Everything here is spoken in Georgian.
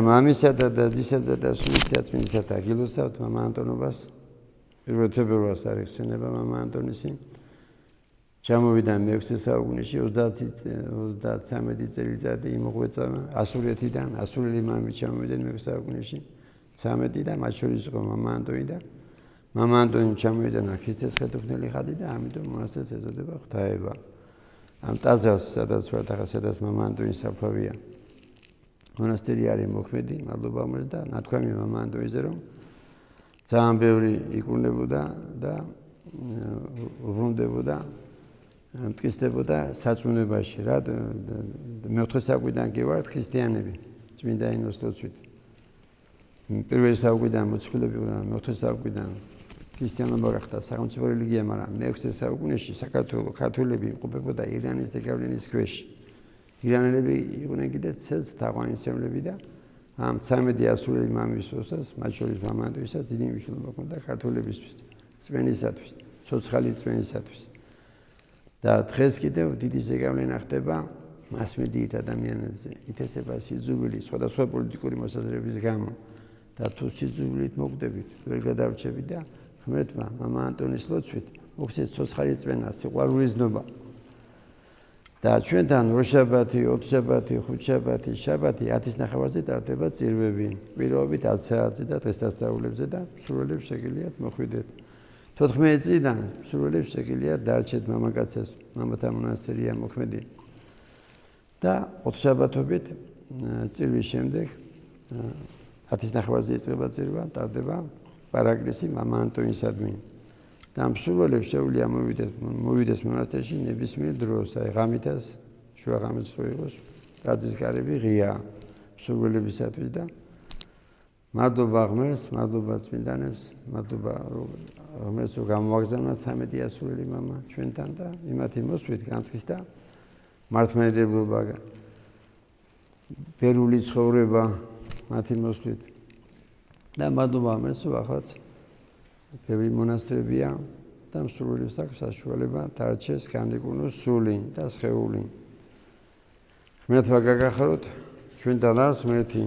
მამისა და დადისა და სულის თეატრისათა გილოსავთ მამა ანტონობას პირველ თებერვალს არის ხსენება მამა ანტონისი ჩამოვიდა მე-6 საუკუნეში 33 წელიწადი იმოღვეცა ასურეთიდან ასურელი მამები ჩამოვიდნენ მე-6 საუკუნეში 13 და მათ შორის იყო მამა ანტონი და მამა ანტონი ჩამოვიდა ქრისტეს ხელთუქმნელი ხატი და ამიტომ მონასტერს ეწოდება ღვთაება ამ ტაძარს სადაც ვართ ახლა სადაც მამა ანტონის საფლავია მონასტერი არის მოქმედი, მადლობა ამას და ნათქვამია მამა ანტონიზე რომ ძალიან ბევრი იკურნებოდა და უბრუნდებოდა, მტკიცდებოდა სარწმუნოებაში. რა მე-4 საუკუნიდან კი ვართ ქრისტიანები, წმინდა ენოს ლოცვით. პირველ საუკუნიდან მოციქულები იყვნენ, მე-4 საუკუნიდან ქრისტიანობა გახდა სახელმწიფო რელიგია, მაგრამ მე-6 საუკუნეში საქართველოს ქართველები იყოფებოდა ირანის ზეგავლენის ქვეშ. ირანელები იყვნენ კიდე ცეცხლ თაყვანისმცემლები და ამ 13 ასურელი მამების დროს მათ შორის მამა ანტონისაც დიდი მნიშვნელობა ჰქონდა ქართველებისთვის, წმენისათვის, ცოცხალი წმენისათვის. და დღეს კიდევ დიდი ზეგავლენა ხდება მასმედიით ადამიანებზე, ითესება სიძულვილი სხვადასხვა პოლიტიკური მოსაზრებების გამო და თუ სიძულვილით მოკვდებით, ვერ გადარჩებით და ღმერთმა მამა ანტონის ლოცვით მოხდეს ცოცხალი წმენა, სიყვარულის ნობა. და ჩვენთან როშაბათი, ოთხშაბათი, ხუთშაბათი, შაბათი 10-ის ნახევარზე ტარდება წირვები. პირობებით 10 საათზე და დღესასწაულებზე და მსურველებს შეგიძლიათ მოხვიდეთ. 14 წლიდან მსურველებს შეგიძლიათ დარჩეთ მამაკაცებს, მამათა მონასტერია მოქმედი. და ოთხშაბათობით წირვის შემდეგ 10-ის ნახევარზე იწყება წირვა, ტარდება პარაკლისი მამა ანტონისადმი. და მსურველებს შეუძლია მოვიდეს მონასტერში ნებისმიერ დროს, აი ღამითას, შუა ღამით რო იყოს, ტაძრის კარები ღია მსურველებისათვის და მადლობა ღმერთს, მადლობა წმინდანებს, მადლობა ღმერთს რომ გამოვაგზავნა 13 ასურელი მამა ჩვენთან და იმათი მოსვლით განწყის და მართლმადიდებლობა, ბერული ცხოვრება მათი მოსვლით და მადლობა ღმერთს რომ ახალაც ბევრი მონასტრებია და მსურველებს აქვს საშუალება დარჩეს, განიკურნოს სული და სხეული. ღმერთმა გაგახაროთ ჩვენთან არს ღმერთი.